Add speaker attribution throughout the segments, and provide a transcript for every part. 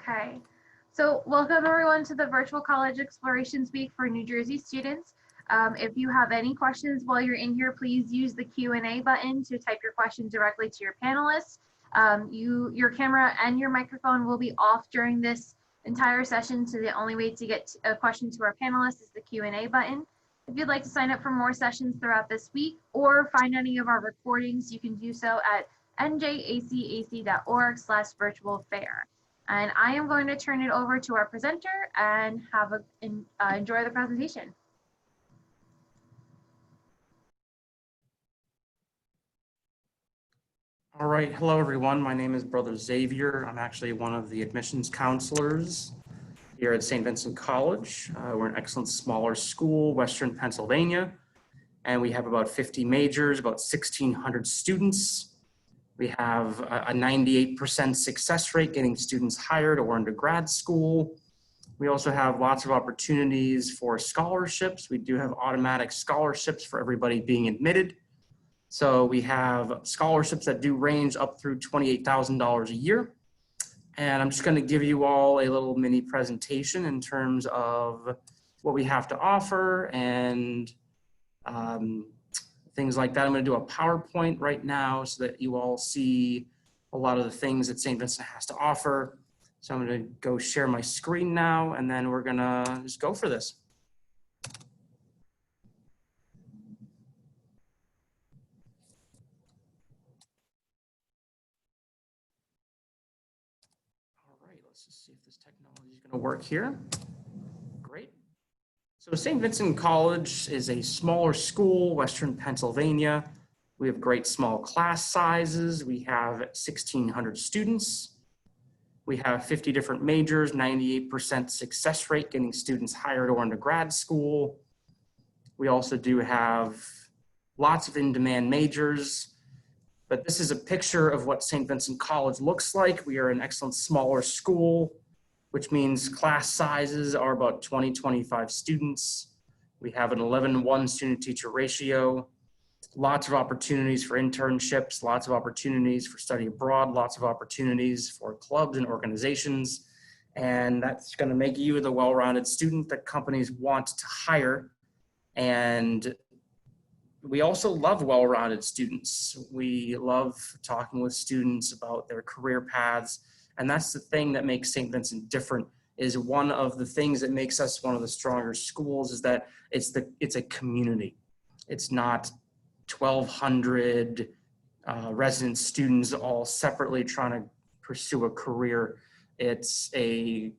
Speaker 1: Okay, so welcome everyone to the Virtual College Explorations Week for New Jersey students. If you have any questions while you're in here, please use the Q&A button to type your questions directly to your panelists. Your camera and your microphone will be off during this entire session, so the only way to get a question to our panelists is the Q&A button. If you'd like to sign up for more sessions throughout this week or find any of our recordings, you can do so at njacac.org/virtualfair. And I am going to turn it over to our presenter and enjoy the presentation.
Speaker 2: All right, hello everyone. My name is Brother Xavier. I'm actually one of the admissions counselors here at St. Vincent College. We're an excellent smaller school, Western Pennsylvania, and we have about 50 majors, about 1,600 students. We have a 98% success rate getting students hired or into grad school. We also have lots of opportunities for scholarships. We do have automatic scholarships for everybody being admitted. So we have scholarships that do range up through $28,000 a year. And I'm just going to give you all a little mini presentation in terms of what we have to offer and things like that. I'm going to do a PowerPoint right now so that you all see a lot of the things that St. Vincent has to offer. So I'm going to go share my screen now, and then we're going to just go for this. All right, let's just see if this technology is going to work here. Great. So St. Vincent College is a smaller school, Western Pennsylvania. We have great small class sizes. We have 1,600 students. We have 50 different majors, 98% success rate getting students hired or into grad school. We also do have lots of in-demand majors, but this is a picture of what St. Vincent College looks like. We are an excellent smaller school, which means class sizes are about 20, 25 students. We have an 11-1 student-teacher ratio, lots of opportunities for internships, lots of opportunities for study abroad, lots of opportunities for clubs and organizations. And that's gonna make you the well-rounded student that companies want to hire. And we also love well-rounded students. We love talking with students about their career paths. And that's the thing that makes St. Vincent different. Is one of the things that makes us one of the stronger schools is that it's a community. It's not 1,200 resident students all separately trying to pursue a career. It's a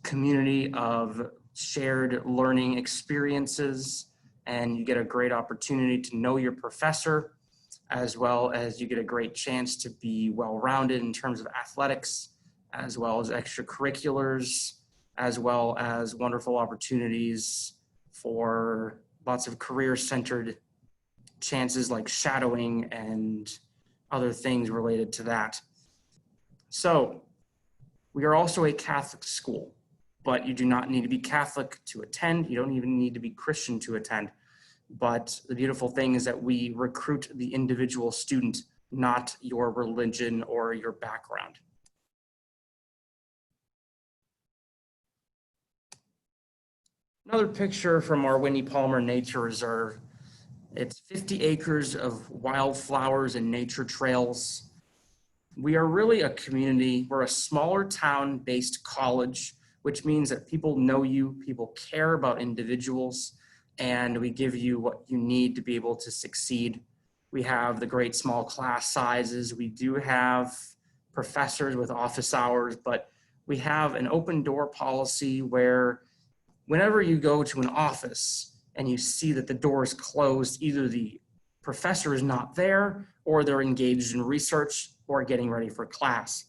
Speaker 2: community of shared learning experiences, and you get a great opportunity to know your professor, as well as you get a great chance to be well-rounded in terms of athletics, as well as extracurriculars, as well as wonderful opportunities for lots of career-centered chances like shadowing and other things related to that. So we are also a Catholic school, but you do not need to be Catholic to attend. You don't even need to be Christian to attend. But the beautiful thing is that we recruit the individual student, not your religion or your background. Another picture from our Winnie Palmer Nature Reserve. It's 50 acres of wildflowers and nature trails. We are really a community. We're a smaller town-based college, which means that people know you, people care about individuals, and we give you what you need to be able to succeed. We have the great small class sizes. We do have professors with office hours, but we have an open door policy where whenever you go to an office and you see that the door is closed, either the professor is not there or they're engaged in research or getting ready for class.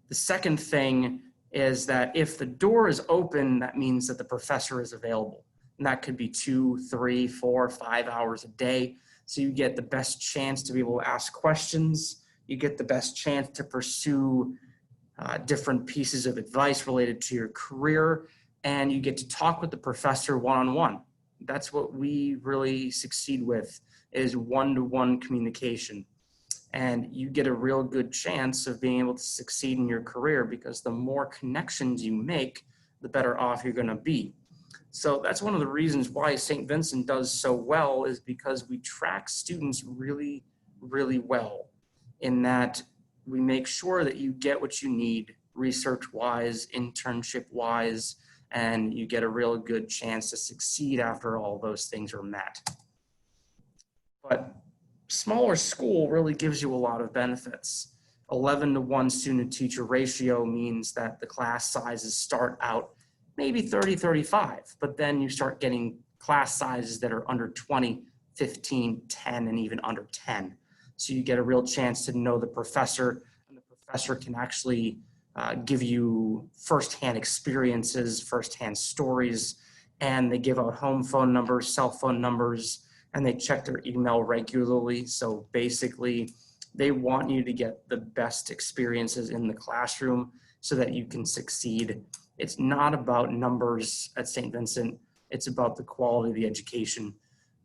Speaker 2: The second thing is that if the door is open, that means that the professor is available. And that could be 2, 3, 4, 5 hours a day. So you get the best chance to be able to ask questions. You get the best chance to pursue different pieces of advice related to your career. And you get to talk with the professor one-on-one. That's what we really succeed with, is one-to-one communication. And you get a real good chance of being able to succeed in your career, because the more connections you make, the better off you're going to be. So that's one of the reasons why St. Vincent does so well, is because we track students really, really well, in that we make sure that you get what you need research-wise, internship-wise, and you get a real good chance to succeed after all those things are met. But smaller school really gives you a lot of benefits. 11-to-1 student-to-teacher ratio means that the class sizes start out maybe 30, 35, but then you start getting class sizes that are under 20, 15, 10, and even under 10. So you get a real chance to know the professor, and the professor can actually give you firsthand experiences, firsthand stories, and they give out home phone numbers, cell phone numbers, and they check their email regularly. So basically, they want you to get the best experiences in the classroom so that you can succeed. It's not about numbers at St. Vincent. It's about the quality of the education.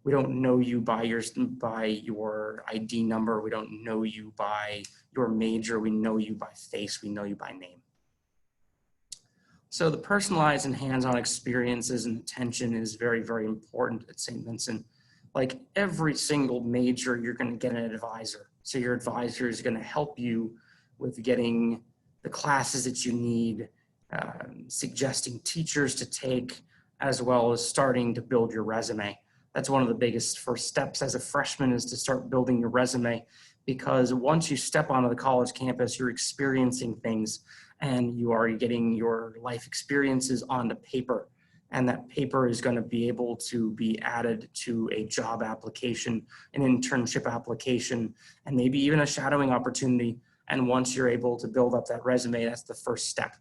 Speaker 2: We don't know you by your ID number. We don't know you by your major. We know you by face. We know you by name. So the personalized and hands-on experiences and attention is very, very important at St. Vincent. Like every single major, you're going to get an advisor. So your advisor is going to help you with getting the classes that you need, suggesting teachers to take, as well as starting to build your resume. That's one of the biggest first steps as a freshman, is to start building your resume, because once you step onto the college campus, you're experiencing things and you are getting your life experiences onto paper. And that paper is going to be able to be added to a job application, an internship application, and maybe even a shadowing opportunity. And once you're able to build up that resume, that's the first step.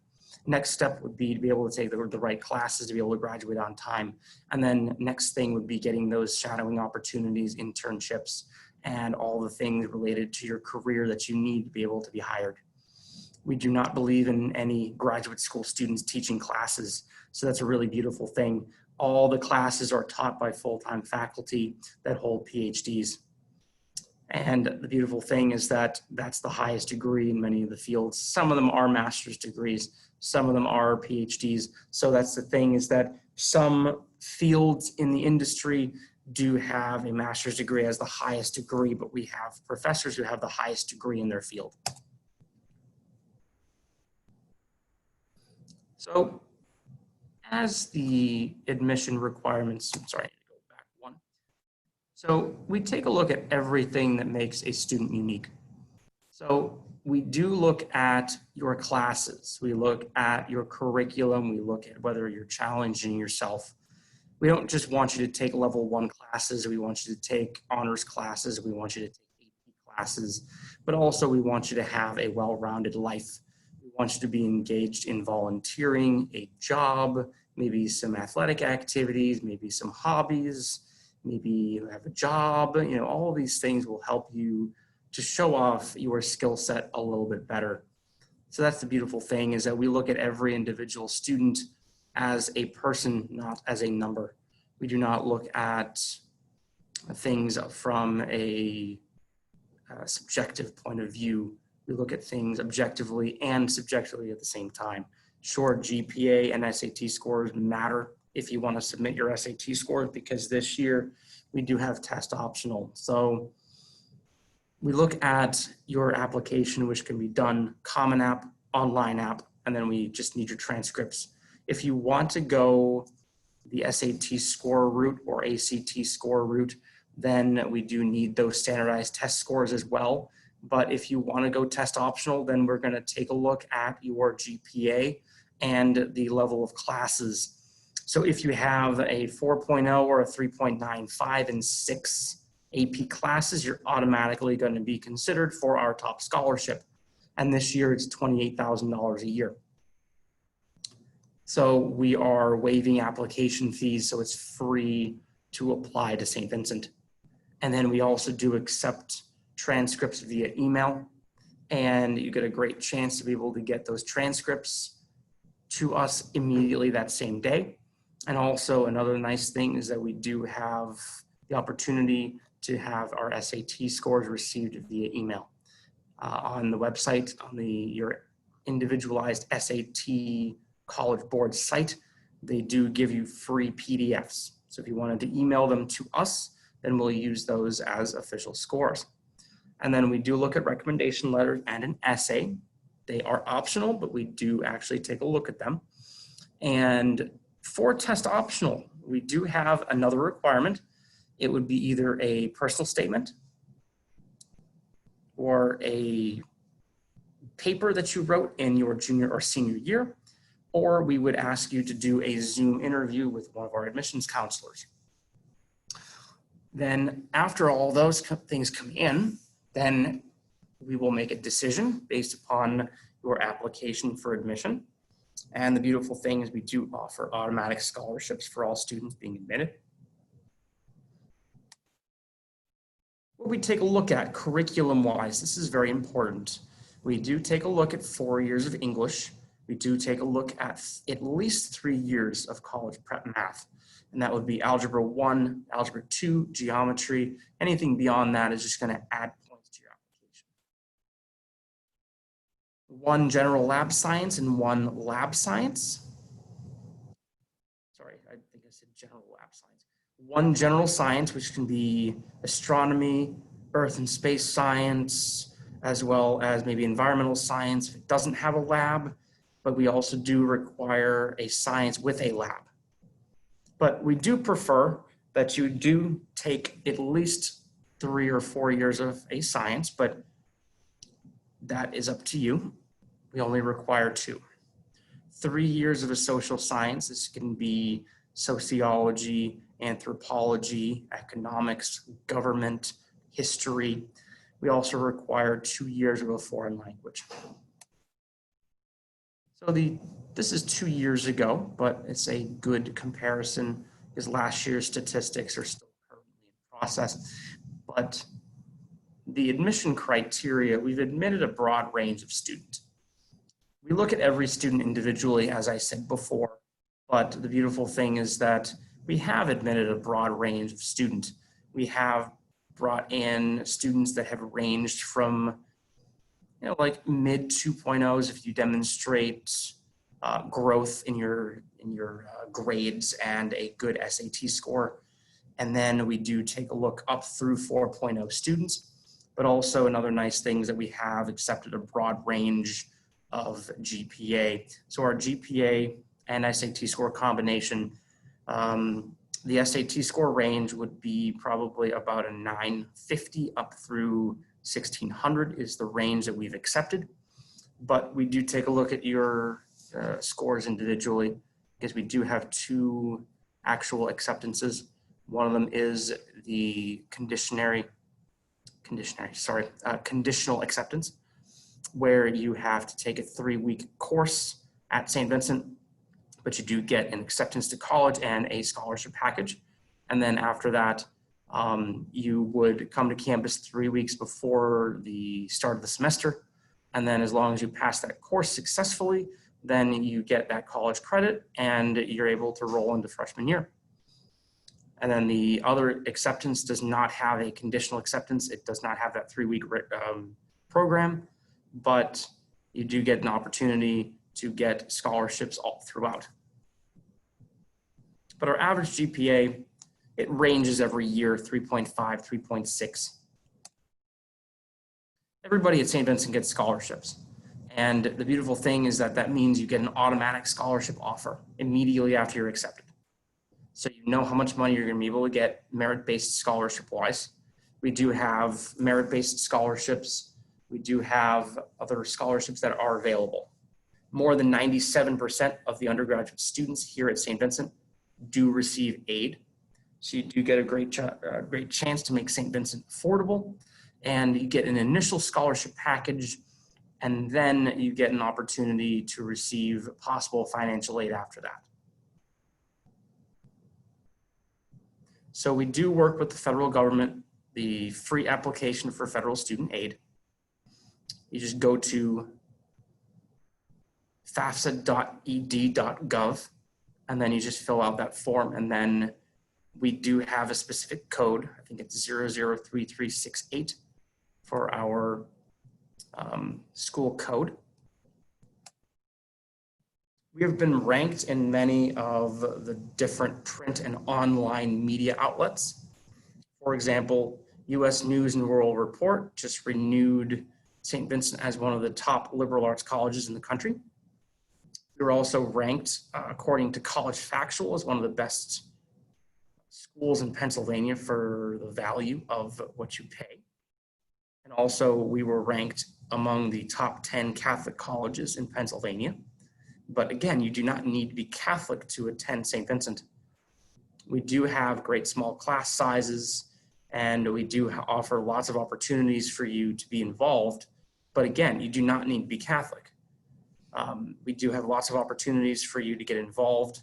Speaker 2: Next step would be to be able to take the right classes to be able to graduate on time. And then next thing would be getting those shadowing opportunities, internships, and all the things related to your career that you need to be able to be hired. We do not believe in any graduate school students teaching classes. So that's a really beautiful thing. All the classes are taught by full-time faculty that hold PhDs. And the beautiful thing is that that's the highest degree in many of the fields. Some of them are master's degrees, some of them are PhDs. So that's the thing, is that some fields in the industry do have a master's degree as the highest degree, but we have professors who have the highest degree in their field. So as the admission requirements, I'm sorry, I need to go back one. So we take a look at everything that makes a student unique. So we do look at your classes. We look at your curriculum. We look at whether you're challenging yourself. We don't just want you to take level 1 classes. We want you to take honors classes. We want you to take AP classes, but also we want you to have a well-rounded life. We want you to be engaged in volunteering, a job, maybe some athletic activities, maybe some hobbies, maybe you have a job. You know, all of these things will help you to show off your skill set a little bit better. So that's the beautiful thing, is that we look at every individual student as a person, not as a number. We do not look at things from a subjective point of view. We look at things objectively and subjectively at the same time. Sure, GPA and SAT scores matter if you want to submit your SAT scores, because this year we do have test optional. So we look at your application, which can be done Common App, online app, and then we just need your transcripts. If you want to go the SAT score route or ACT score route, then we do need those standardized test scores as well. But if you want to go test optional, then we're going to take a look at your GPA and the level of classes. So if you have a 4.0 or a 3.95 in 6 AP classes, you're automatically going to be considered for our top scholarship. And this year it's $28,000 a year. So we are waiving application fees, so it's free to apply to St. Vincent. And then we also do accept transcripts via email, and you get a great chance to be able to get those transcripts to us immediately that same day. And also another nice thing is that we do have the opportunity to have our SAT scores received via email. on the website, on your individualized SAT College Board site. They do give you free PDFs. So if you wanted to email them to us, then we'll use those as official scores. And then we do look at recommendation letters and an essay. They are optional, but we do actually take a look at them. And for test optional, we do have another requirement. It would be either a personal statement or a paper that you wrote in your junior or senior year, or we would ask you to do a Zoom interview with one of our admissions counselors. Then after all those things come in, then we will make a decision based upon your application for admission. And the beautiful thing is we do offer automatic scholarships for all students being admitted. What we take a look at curriculum-wise, this is very important. We do take a look at 4 years of English. We do take a look at least 3 years of college prep math. And that would be Algebra 1, Algebra 2, Geometry. Anything beyond that is just going to add points to your application. 1 General Lab Science and 1 Lab Science. Sorry, I think I said General Lab Science. 1 General Science, which can be Astronomy, Earth and Space Science, as well as maybe Environmental Science if it doesn't have a lab. But we also do require a science with a lab. But we do prefer that you do take at least 3 or 4 years of a science, but that is up to you. We only require 2. 3 years of a social science. This can be sociology, anthropology, economics, government, history. We also require 2 years of a foreign language. So this is 2 years ago, but it's a good comparison because last year's statistics are still currently in process. But the admission criteria, we've admitted a broad range of students. We look at every student individually, as I said before, but the beautiful thing is that we have admitted a broad range of students. We have brought in students that have ranged from like mid 2.0s if you demonstrate growth in your grades and a good SAT score. And then we do take a look up through 4.0 students, but also another nice thing is that we have accepted a broad range of GPA. So our GPA and SAT score combination, the SAT score range would be probably about a 950 up through 1600 is the range that we've accepted. But we do take a look at your scores individually because we do have 2 actual acceptances. One of them is the conditional acceptance, where you have to take a 3-week course at St. Vincent, but you do get an acceptance to college and a scholarship package. And then after that, you would come to campus 3 weeks before the start of the semester. And then as long as you pass that course successfully, then you get that college credit and you're able to roll into freshman year. And then the other acceptance does not have a conditional acceptance. It does not have that 3-week program, but you do get an opportunity to get scholarships all throughout. But our average GPA, it ranges every year, 3.5, 3.6. Everybody at St. Vincent gets scholarships. And the beautiful thing is that means you get an automatic scholarship offer immediately after you're accepted. So you know how much money you're going to be able to get merit-based scholarship-wise. We do have merit-based scholarships. We do have other scholarships that are available. More than 97% of the undergraduate students here at St. Vincent do receive aid. So you do get a great chance to make St. Vincent affordable, and you get an initial scholarship package, and then you get an opportunity to receive possible financial aid after that. So we do work with the federal government, the free application for federal student aid. You just go to fafsa.ed.gov, and then you just fill out that form, and then we do have a specific code. I think it's 003368 for our school code. We have been ranked in many of the different print and online media outlets. For example, U.S. News and World Report just renewed St. Vincent as one of the top liberal arts colleges in the country. We were also ranked, according to College Factual, as one of the best schools in Pennsylvania for the value of what you pay. And also, we were ranked among the top 10 Catholic colleges in Pennsylvania. But again, you do not need to be Catholic to attend St. Vincent. We do have great small class sizes, and we do offer lots of opportunities for you to be involved. But again, you do not need to be Catholic. We do have lots of opportunities for you to get involved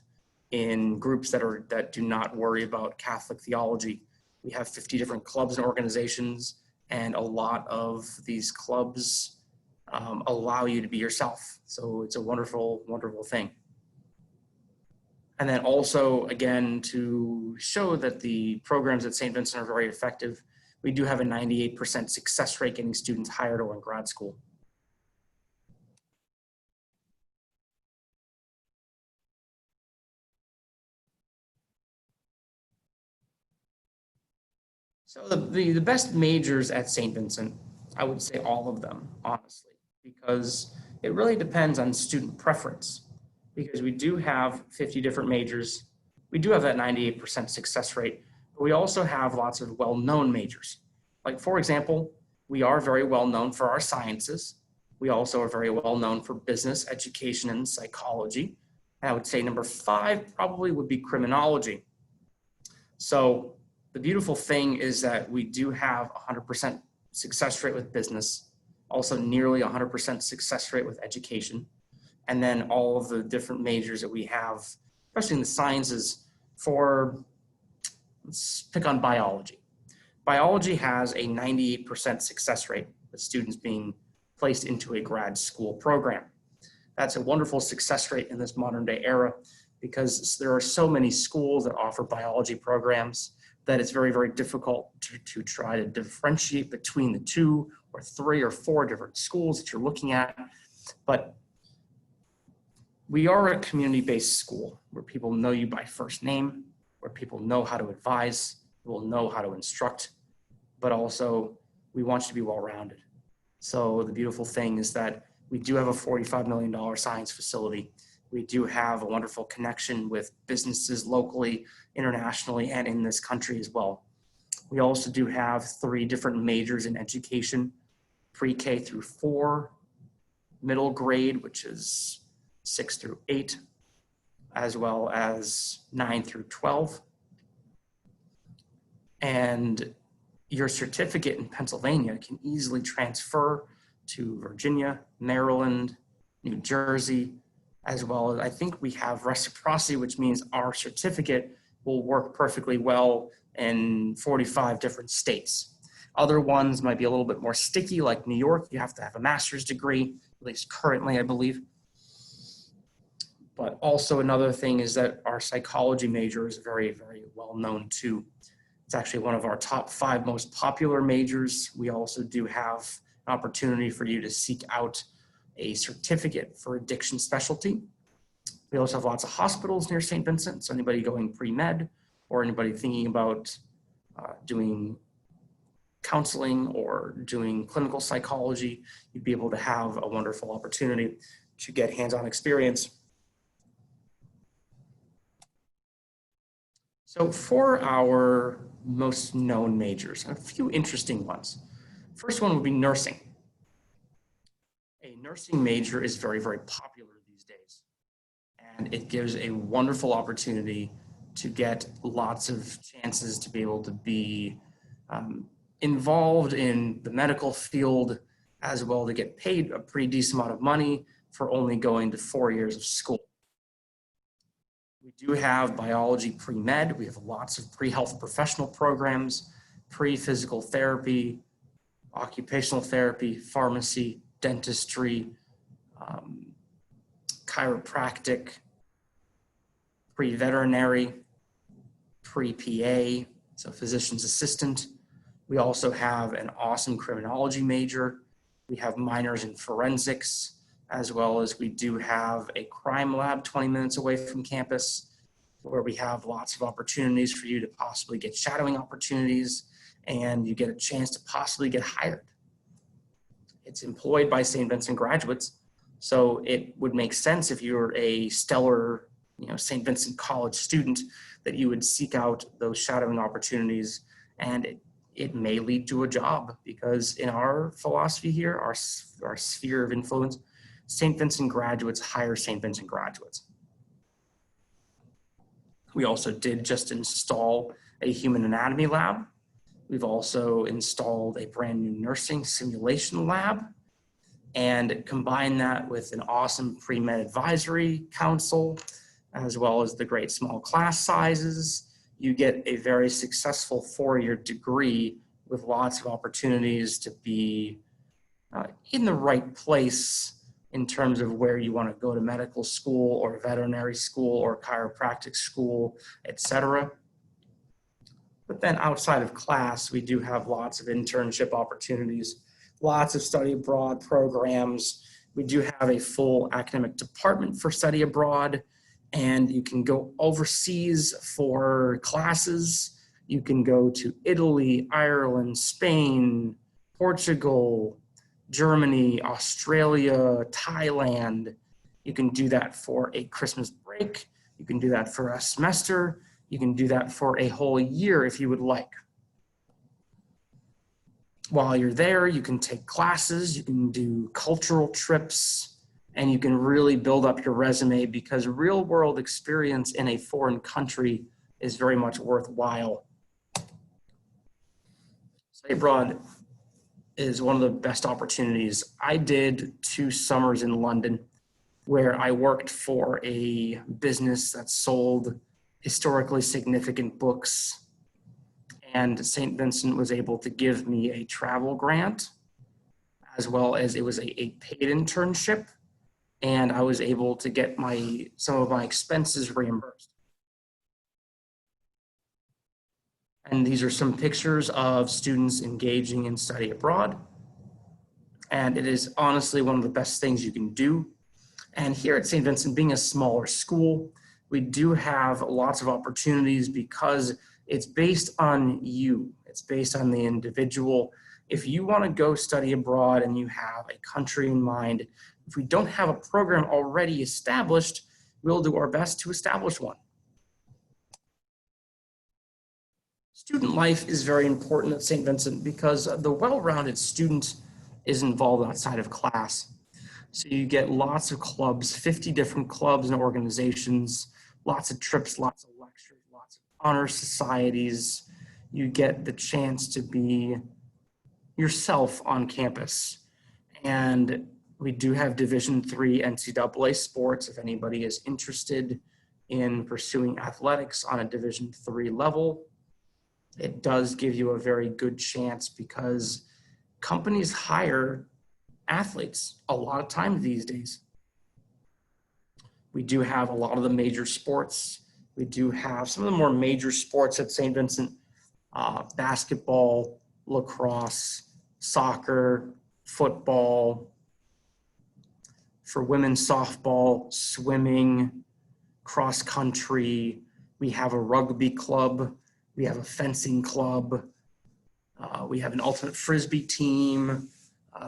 Speaker 2: in groups that do not worry about Catholic theology. We have 50 different clubs and organizations, and a lot of these clubs allow you to be yourself. So it's a wonderful, wonderful thing. And then also, again, to show that the programs at St. Vincent are very effective, we do have a 98% success rate getting students hired or in grad school. So the best majors at St. Vincent, I would say all of them, honestly, because it really depends on student preference. Because we do have 50 different majors. We do have that 98% success rate, but we also have lots of well-known majors. Like, for example, we are very well known for our sciences. We also are very well known for business, education, and psychology. And I would say number 5 probably would be criminology. So the beautiful thing is that we do have 100% success rate with business, also nearly 100% success rate with education. And then all of the different majors that we have, especially in the sciences, let's pick on biology. Biology has a 98% success rate with students being placed into a grad school program. That's a wonderful success rate in this modern day era because there are so many schools that offer biology programs that it's very, very difficult to try to differentiate between the 2 or 3 or 4 different schools that you're looking at. But we are a community-based school where people know you by first name, where people know how to advise, will know how to instruct, but also we want you to be well-rounded. So the beautiful thing is that we do have a $45 million science facility. We do have a wonderful connection with businesses locally, internationally, and in this country as well. We also do have 3 different majors in education, pre-K through 4, middle grade, which is 6 through 8, as well as 9 through 12. And your certificate in Pennsylvania can easily transfer to Virginia, Maryland, New Jersey, as well as I think we have reciprocity, which means our certificate will work perfectly well in 45 different states. Other ones might be a little bit more sticky, like New York. You have to have a master's degree, at least currently, I believe. But also another thing is that our psychology major is very, very well known too. It's actually one of our top 5 most popular majors. We also do have an opportunity for you to seek out a certificate for addiction specialty. We also have lots of hospitals near St. Vincent, so anybody going pre-med or anybody thinking about doing counseling or doing clinical psychology, you'd be able to have a wonderful opportunity to get hands-on experience. So for our most known majors, a few interesting ones. First one would be nursing. A nursing major is very, very popular these days, and it gives a wonderful opportunity to get lots of chances to be able to be involved in the medical field, as well to get paid a pretty decent amount of money for only going to 4 years of school. We do have biology pre-med. We have lots of pre-health professional programs, pre-physical therapy, occupational therapy, pharmacy, dentistry, chiropractic, pre-veterinary, pre-PA, so physician's assistant. We also have an awesome criminology major. We have minors in forensics, as well as we do have a crime lab 20 minutes away from campus, where we have lots of opportunities for you to possibly get shadowing opportunities, and you get a chance to possibly get hired. It's employed by St. Vincent graduates, so it would make sense if you're a stellar, St. Vincent College student, that you would seek out those shadowing opportunities, and it may lead to a job, because in our philosophy here, our sphere of influence, St. Vincent graduates hire St. Vincent graduates. We also did just install a human anatomy lab. We've also installed a brand new nursing simulation lab, and combine that with an awesome pre-med advisory council, as well as the great small class sizes. You get a very successful 4-year degree with lots of opportunities to be in the right place in terms of where you want to go to medical school or veterinary school or chiropractic school, etc. But then outside of class, we do have lots of internship opportunities, lots of study abroad programs. We do have a full academic department for study abroad, and you can go overseas for classes. You can go to Italy, Ireland, Spain, Portugal, Germany, Australia, Thailand. You can do that for a Christmas break. You can do that for a semester. You can do that for a whole year if you would like. While you're there, you can take classes, you can do cultural trips, and you can really build up your resume, because real world experience in a foreign country is very much worthwhile. Study abroad is one of the best opportunities. I did 2 summers in London where I worked for a business that sold historically significant books, and St. Vincent was able to give me a travel grant, as well as it was a paid internship, and I was able to get some of my expenses reimbursed. And these are some pictures of students engaging in study abroad. And it is honestly one of the best things you can do. And here at St. Vincent, being a smaller school, we do have lots of opportunities because it's based on you. It's based on the individual. If you want to go study abroad and you have a country in mind, if we don't have a program already established, we'll do our best to establish one. Student life is very important at St. Vincent because the well-rounded student is involved outside of class. So you get lots of clubs, 50 different clubs and organizations, lots of trips, lots of lectures, lots of honor societies. You get the chance to be yourself on campus. And we do have Division III NCAA sports if anybody is interested in pursuing athletics on a Division III level. It does give you a very good chance because companies hire athletes a lot of times these days. We do have a lot of the major sports. We do have some of the more major sports at St. Vincent, basketball, lacrosse, soccer, football, for women softball, swimming, cross country. We have a rugby club. We have a fencing club. We have an ultimate frisbee team,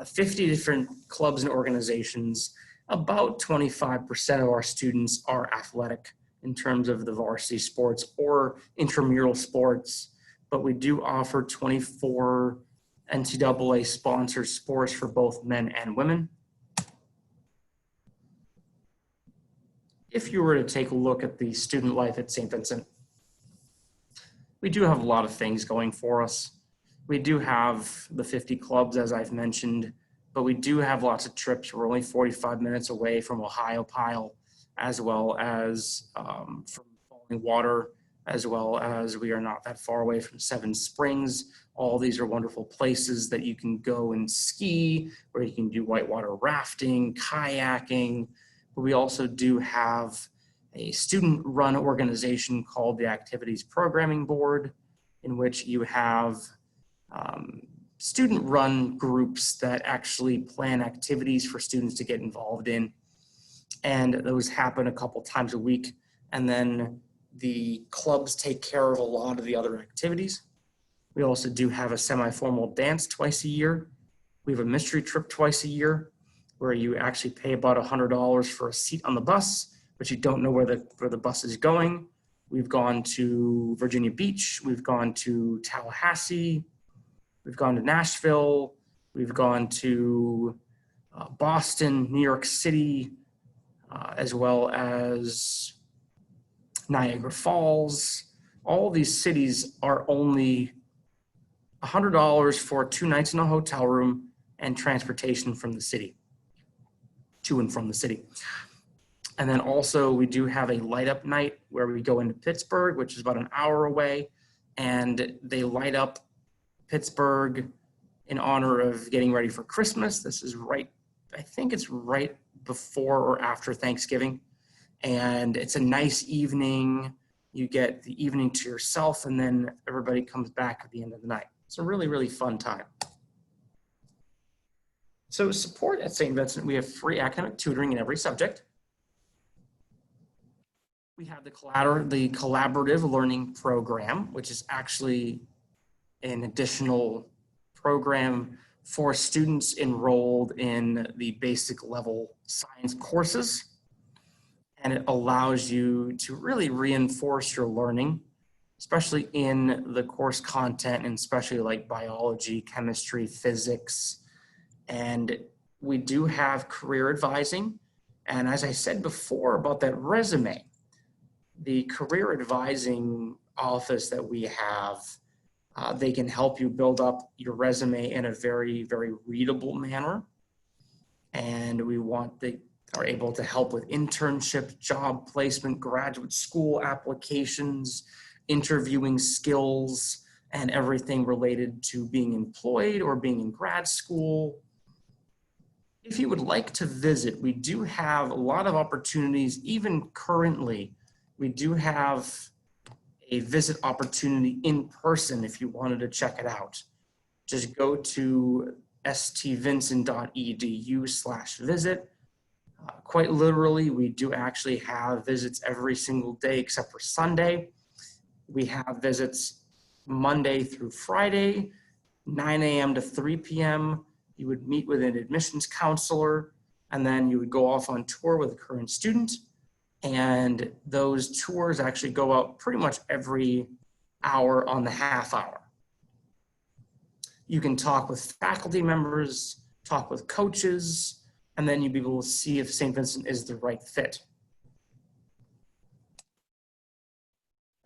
Speaker 2: 50 different clubs and organizations. About 25% of our students are athletic in terms of the varsity sports or intramural sports, but we do offer 24 NCAA sponsored sports for both men and women. If you were to take a look at the student life at St. Vincent, we do have a lot of things going for us. We do have the 50 clubs, as I've mentioned, but we do have lots of trips. We're only 45 minutes away from Ohio Pile, as well as from Falling Water, as well as we are not that far away from Seven Springs. All these are wonderful places that you can go and ski, where you can do whitewater rafting, kayaking. But we also do have a student-run organization called the Activities Programming Board, in which you have student-run groups that actually plan activities for students to get involved in. And those happen a couple times a week. And then the clubs take care of a lot of the other activities. We also do have a semi-formal dance twice a year. We have a mystery trip twice a year where you actually pay about $100 for a seat on the bus, but you don't know where the bus is going. We've gone to Virginia Beach. We've gone to Tallahassee. We've gone to Nashville. We've gone to Boston, New York City, as well as Niagara Falls. All these cities are only $100 for 2 nights in a hotel room and transportation from the city, to and from the city. And then also we do have a light up night where we go into Pittsburgh, which is about an hour away, and they light up Pittsburgh in honor of getting ready for Christmas. This is I think it's right before or after Thanksgiving. And it's a nice evening. You get the evening to yourself, and then everybody comes back at the end of the night. It's a really, really fun time. So support at St. Vincent, we have free academic tutoring in every subject. We have the collaborative learning program, which is actually an additional program for students enrolled in the basic level science courses. And it allows you to really reinforce your learning, especially in the course content, and especially like biology, chemistry, physics. And we do have career advising. And as I said before about that resume, the career advising office that we have, they can help you build up your resume in a very, very readable manner. And they are able to help with internship, job placement, graduate school applications, interviewing skills, and everything related to being employed or being in grad school. If you would like to visit, we do have a lot of opportunities. Even currently, we do have a visit opportunity in person if you wanted to check it out. Just go to stvincent.edu/visit. Quite literally, we do actually have visits every single day except for Sunday. We have visits Monday through Friday, 9 a.m. to 3 p.m. You would meet with an admissions counselor, and then you would go off on tour with a current student. And those tours actually go out pretty much every hour on the half hour. You can talk with faculty members, talk with coaches, and then you'll be able to see if St. Vincent is the right fit.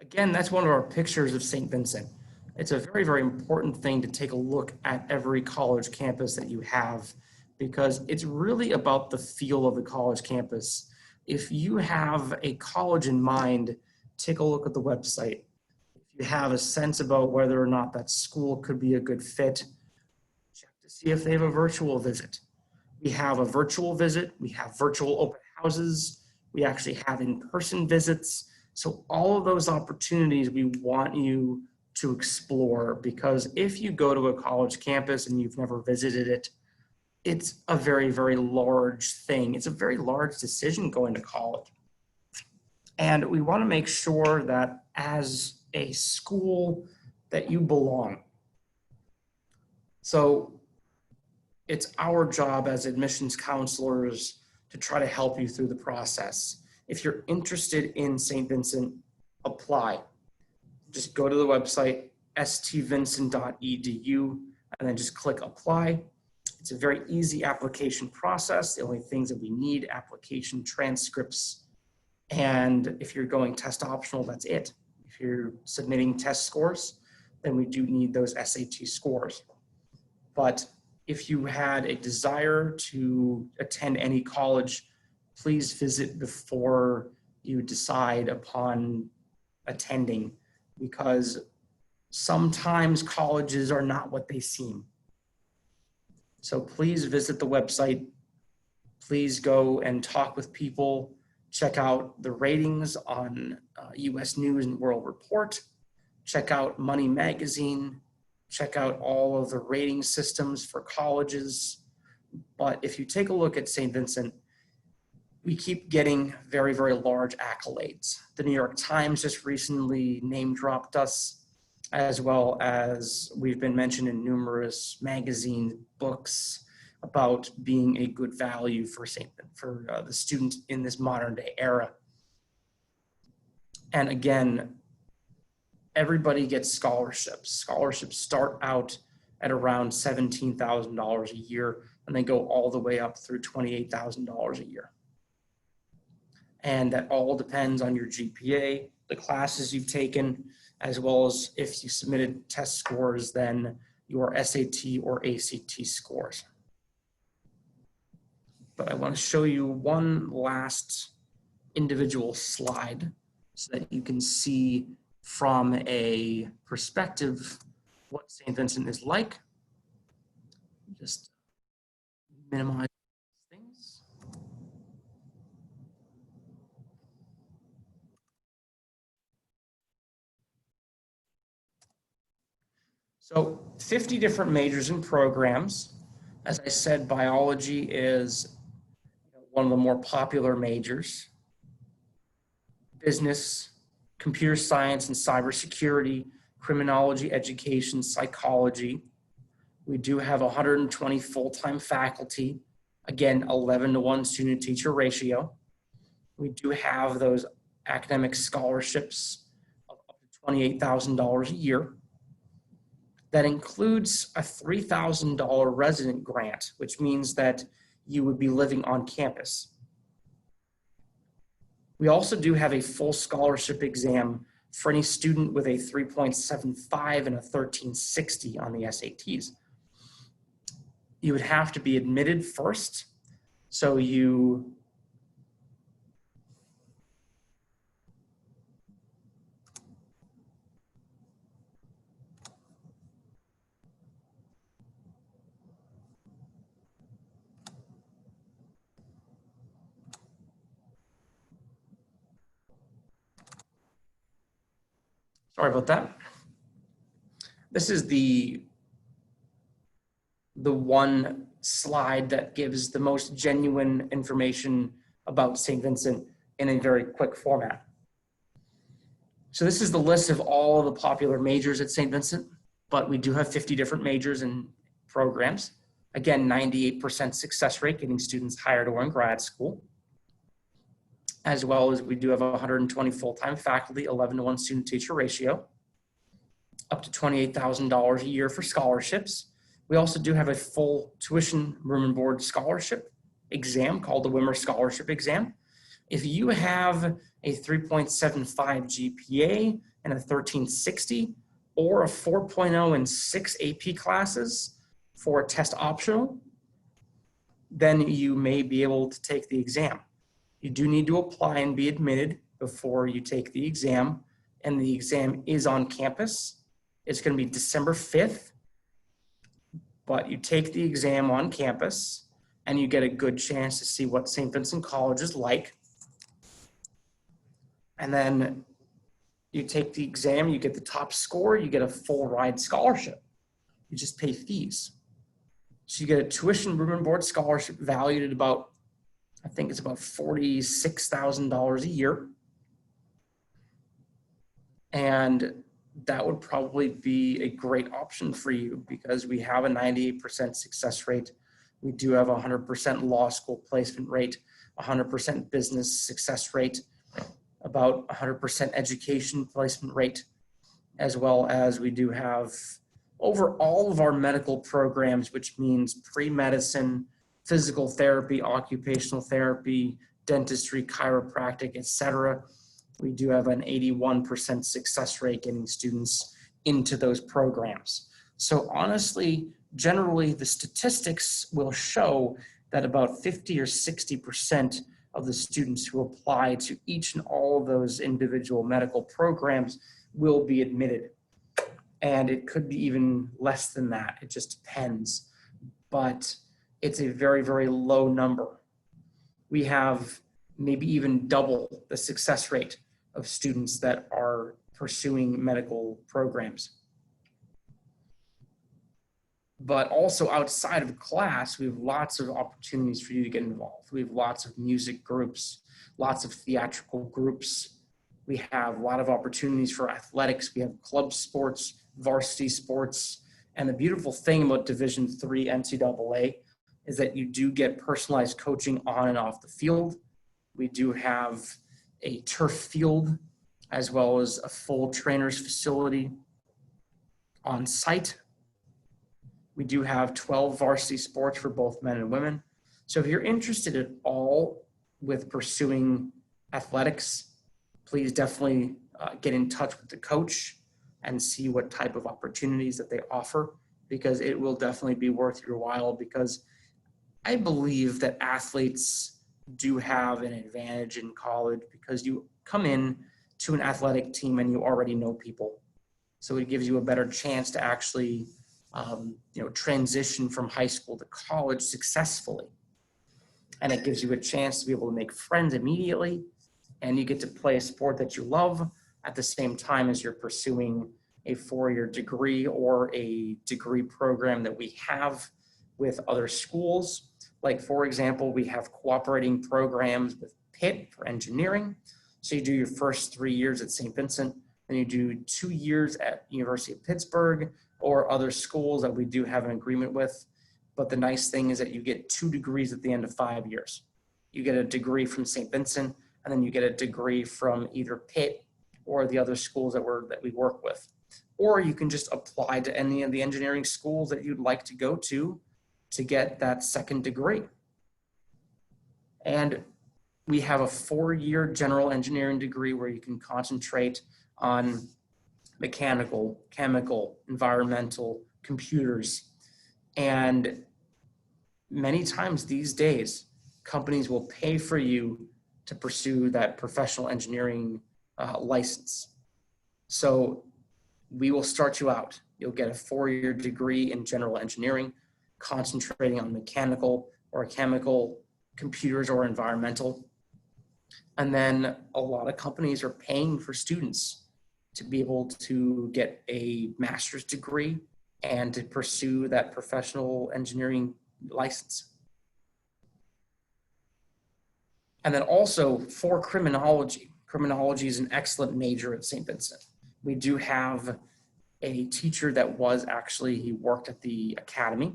Speaker 2: Again, that's one of our pictures of St. Vincent. It's a very, very important thing to take a look at every college campus that you have, because it's really about the feel of the college campus. If you have a college in mind, take a look at the website. If you have a sense about whether or not that school could be a good fit, check to see if they have a virtual visit. We have a virtual visit, we have virtual open houses, we actually have in-person visits. So all of those opportunities we want you to explore, because if you go to a college campus and you've never visited it, it's a very, very large thing. It's a very large decision going to college. And we want to make sure that as a school that you belong. So it's our job as admissions counselors to try to help you through the process. If you're interested in St. Vincent, apply. Just go to the website, stvincent.edu, and then just click apply. It's a very easy application process. The only things that we need, application transcripts. And if you're going test optional, that's it. If you're submitting test scores, then we do need those SAT scores. But if you had a desire to attend any college, please visit before you decide upon attending, because sometimes colleges are not what they seem. So please visit the website. Please go and talk with people. Check out the ratings on US News and World Report. Check out Money Magazine. check out all of the rating systems for colleges. But if you take a look at St. Vincent, we keep getting very, very large accolades. The New York Times just recently name dropped us, as well as we've been mentioned in numerous magazine books about being a good value for the student in this modern day era. And again, everybody gets scholarships. Scholarships start out at around $17,000 a year, and they go all the way up through $28,000 a year. And that all depends on your GPA, the classes you've taken, as well as if you submitted test scores, then your SAT or ACT scores. But I want to show you one last individual slide so that you can see from a perspective what St. Vincent is like. Just minimize things. So 50 different majors and programs. As I said, biology is one of the more popular majors. Business, computer science and cybersecurity, criminology, education, psychology. We do have 120 full-time faculty. Again, 11-to-1 student-teacher ratio. We do have those academic scholarships of up to $28,000 a year. That includes a $3,000 resident grant, which means that you would be living on campus. We also do have a full scholarship exam for any student with a 3.75 and a 1360 on the SATs. You would have to be admitted first. So you sorry about that. This is the one slide that gives the most genuine information about St. Vincent in a very quick format. So this is the list of all of the popular majors at St. Vincent, but we do have 50 different majors and programs. Again, 98% success rate, getting students hired or in grad school. As well as we do have 120 full-time faculty, 11-to-1 student-teacher ratio, up to $28,000 a year for scholarships. We also do have a full tuition, room and board scholarship exam called the Wimmer Scholarship Exam. If you have a 3.75 GPA and a 1360 or a 4.0 in 6 AP classes for a test optional, then you may be able to take the exam. You do need to apply and be admitted before you take the exam, and the exam is on campus. It's going to be December 5th, but you take the exam on campus and you get a good chance to see what St. Vincent College is like. And then you take the exam, you get the top score, you get a full ride scholarship. You just pay fees. So you get a tuition, room and board scholarship valued at about, I think it's about $46,000 a year. And that would probably be a great option for you because we have a 98% success rate. We do have a 100% law school placement rate, 100% business success rate, about 100% education placement rate, as well as we do have over all of our medical programs, which means pre-medicine, physical therapy, occupational therapy, dentistry, chiropractic, etc. We do have an 81% success rate getting students into those programs. So honestly, generally the statistics will show that about 50 or 60% of the students who apply to each and all of those individual medical programs will be admitted. And it could be even less than that. It just depends. But it's a very, very low number. We have maybe even double the success rate of students that are pursuing medical programs. But also outside of class, we have lots of opportunities for you to get involved. We have lots of music groups, lots of theatrical groups. We have a lot of opportunities for athletics. We have club sports, varsity sports. And the beautiful thing about Division III NCAA is that you do get personalized coaching on and off the field. We do have a turf field as well as a full trainer's facility on site. We do have 12 varsity sports for both men and women. So if you're interested at all with pursuing athletics, please definitely get in touch with the coach and see what type of opportunities that they offer, because it will definitely be worth your while, because I believe that athletes do have an advantage in college because you come in to an athletic team and you already know people. So it gives you a better chance to actually transition from high school to college successfully. And it gives you a chance to be able to make friends immediately, and you get to play a sport that you love at the same time as you're pursuing a 4-year degree or a degree program that we have with other schools. Like, for example, we have cooperating programs with Pitt for engineering. So you do your first 3 years at St. Vincent, then you do 2 years at University of Pittsburgh or other schools that we do have an agreement with. But the nice thing is that you get 2 degrees at the end of 5 years. You get a degree from St. Vincent, and then you get a degree from either Pitt or the other schools that we work with. Or you can just apply to any of the engineering schools that you'd like to go to get that second degree. And we have a 4-year general engineering degree where you can concentrate on mechanical, chemical, environmental, computers. And many times these days, companies will pay for you to pursue that professional engineering license. So we will start you out. You'll get a 4-year degree in general engineering, concentrating on mechanical or chemical, computers or environmental. And then a lot of companies are paying for students to be able to get a master's degree and to pursue that professional engineering license. And then also for criminology. Criminology is an excellent major at St. Vincent. We do have a teacher that he worked at the academy,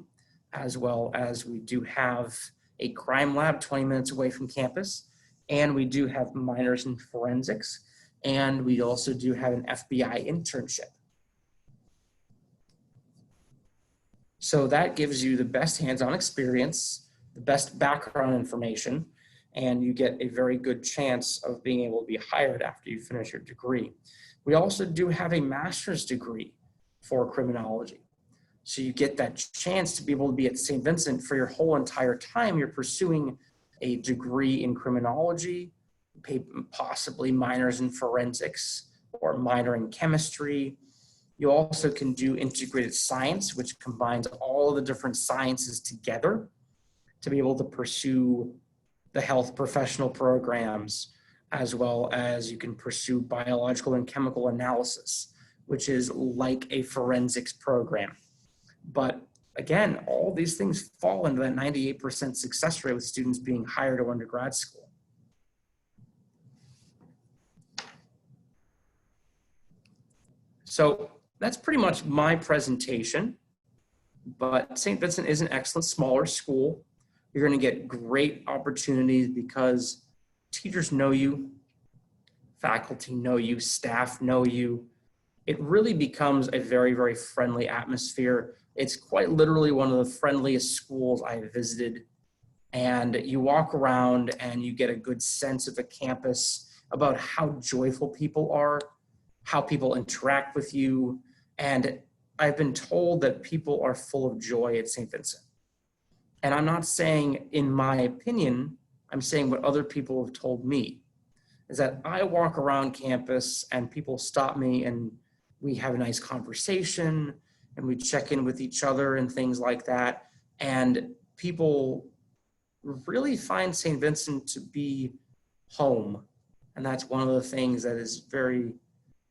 Speaker 2: as well as we do have a crime lab 20 minutes away from campus. And we do have minors in forensics. And we also do have an FBI internship. So that gives you the best hands-on experience, the best background information, and you get a very good chance of being able to be hired after you finish your degree. We also do have a master's degree for criminology. So you get that chance to be able to be at St. Vincent for your whole entire time. You're pursuing a degree in criminology, possibly minors in forensics or minor in chemistry. You also can do integrated science, which combines all of the different sciences together to be able to pursue the health professional programs, as well as you can pursue biological and chemical analysis, which is like a forensics program. But again, all these things fall into that 98% success rate with students being hired to undergrad school. So that's pretty much my presentation, but St. Vincent is an excellent smaller school. You're going to get great opportunities because teachers know you, faculty know you, staff know you. It really becomes a very, very friendly atmosphere. It's quite literally one of the friendliest schools I have visited. And you walk around and you get a good sense of the campus, about how joyful people are, how people interact with you. And I've been told that people are full of joy at St. Vincent. And I'm not saying in my opinion, I'm saying what other people have told me, is that I walk around campus and people stop me and we have a nice conversation and we check in with each other and things like that. And people really find St. Vincent to be home. And that's one of the things that is very,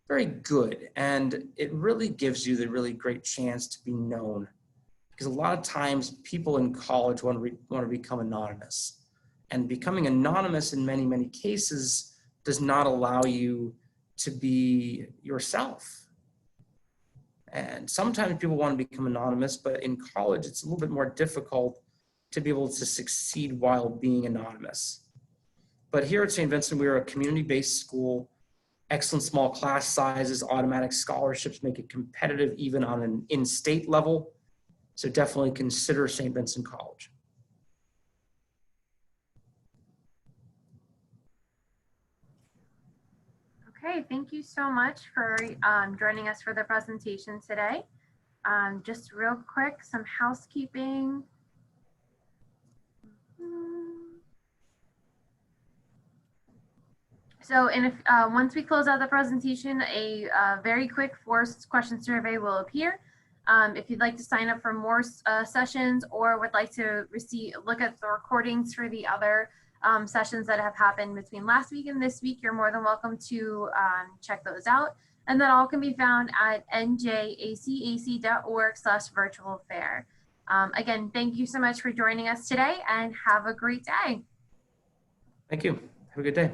Speaker 2: very good. And it really gives you the really great chance to be known, because a lot of times people in college want to become anonymous. And becoming anonymous in many, many cases does not allow you to be yourself. And sometimes people want to become anonymous, but in college, it's a little bit more difficult to be able to succeed while being anonymous. But here at St. Vincent, we are a community-based school. Excellent small class sizes, automatic scholarships make it competitive even on an in-state level. So definitely consider St. Vincent College.
Speaker 1: Okay, thank you so much for joining us for the presentation today. Just real quick, some housekeeping. So once we close out the presentation, a very quick forced question survey will appear. If you'd like to sign up for more sessions or would like to look at the recordings for the other sessions that have happened between last week and this week, you're more than welcome to check those out. And that all can be found at njacac.org/virtualfair. Again, thank you so much for joining us today and have a great day.
Speaker 2: Thank you. Have a good day.